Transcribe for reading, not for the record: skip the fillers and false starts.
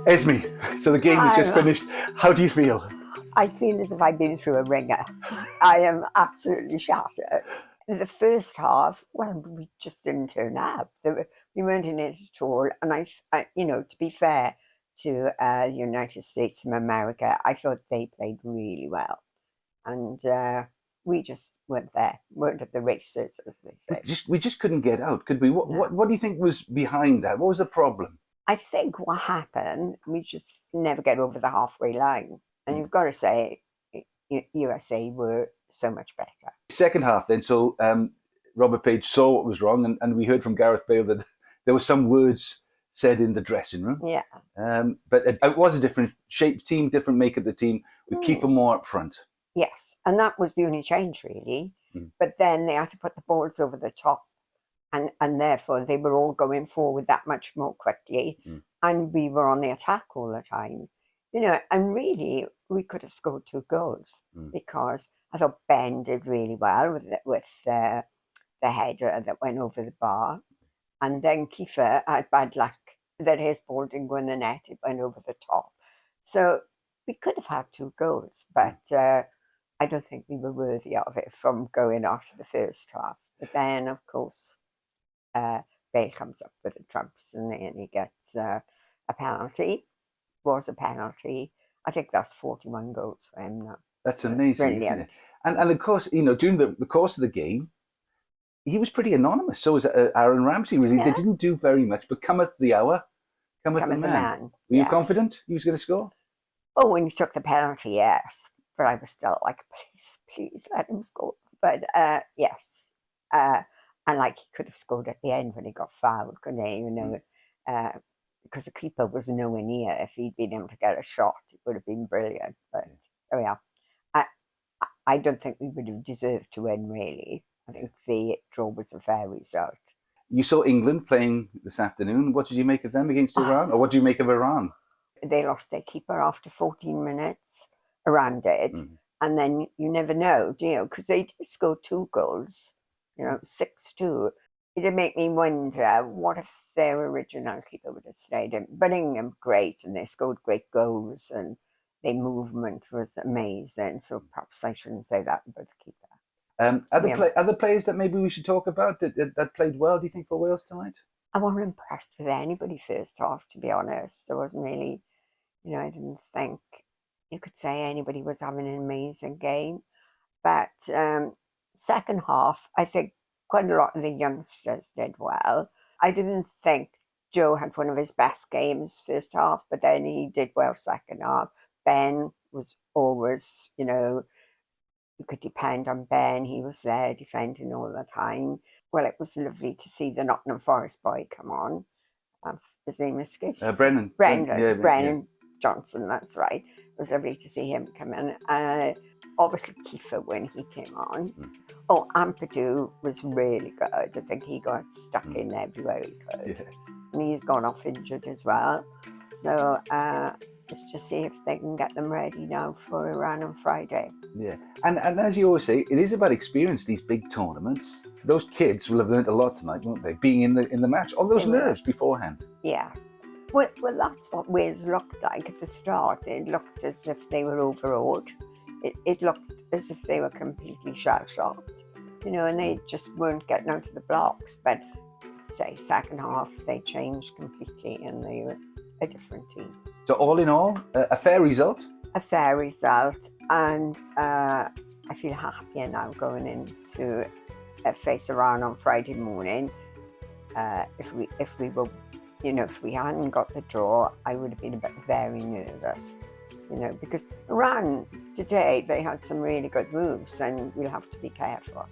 Esme, so the game has just finished. How do you feel? I feel as if I've been through a ringer. I am absolutely shattered. The first half, well, we just didn't turn up. We weren't in it at all. And to be fair to the United States of America, I thought they played really well. And we just weren't there, weren't at the races, as they say. We just couldn't get out, could we? What do you think was behind that? What was the problem? I think what happened, we just never get over the halfway line. And you've got to say, USA were so much better. Second half then, so Robert Page saw what was wrong, and we heard from Gareth Bale that there were some words said in the dressing room. Yeah. But it was a different shape team, different make of the team, with Kiefer more up front. Yes, and that was the only change, really. But then they had to put the balls over the top, and therefore they were all going forward that much more quickly, and we were on the attack all the time. And really, we could have scored 2 goals because I thought Ben did really well with the header that went over the bar. And then Kiefer had bad luck that his ball didn't go in the net, it went over the top. So we could have had 2 goals, but I don't think we were worthy of it from going after the first half. But then, of course, Bale comes up with the trumps and he gets a penalty. Was a penalty. I think that's 41 goals for him now. That's amazing, brilliant. Isn't it? And of course, during the course of the game, he was pretty anonymous. So was Aaron Ramsey, really. Yeah. They didn't do very much, but cometh the hour, cometh the man. Were you confident he was going to score? Oh, when he took the penalty, yes. But I was still like, please let him score. But yes. And like he could have scored at the end when he got fouled, couldn't he? Because the keeper was nowhere near. If he'd been able to get a shot, it would have been brilliant. But there we are. I don't think we would have deserved to win, really. I think the draw was a fair result. You saw England playing this afternoon. What did you make of them against Iran? Or what do you make of Iran? They lost their keeper after 14 minutes. Iran did. And then you never know, do you? Because they did score 2 goals, 6-2. It did make me wonder, what if their original keeper would have stayed in? But England, great, and they scored great goals, and their movement was amazing. So perhaps I shouldn't say that about the keeper. Other players that maybe we should talk about that played well, do you think, for Wales tonight? I wasn't impressed with anybody first half, to be honest. I wasn't really, I didn't think you could say anybody was having an amazing game. But second half, I think quite a lot of the youngsters did well. I didn't think Joe had one of his best games first half, but then he did well second half. Ben was always, you could depend on Ben. He was there defending all the time. Well, it was lovely to see the Nottingham Forest boy come on. His name escapes me. Brennan Johnson, that's right. It was lovely to see him come in. Obviously, Kiefer when he came on. Oh, Ampadu was really good. I think he got stuck in everywhere he could. Yeah. And he's gone off injured as well. So let's just see if they can get them ready now for Iran on Friday. Yeah, and as you always say, it is about experience, these big tournaments. Those kids will have learned a lot tonight, won't they? Being in the match, all those nerves beforehand. Yes. Well, that's what Wales looked like at the start. It looked as if they were overawed. It looked as if they were completely shell-shocked, and they just weren't getting out of the blocks. But say second half, they changed completely and they were a different team. So all in all, a fair result? A fair result, and I feel happier now going into face Iran on Friday morning. If we hadn't got the draw, I would have been very nervous, because Iran today, they had some really good moves and we'll have to be careful.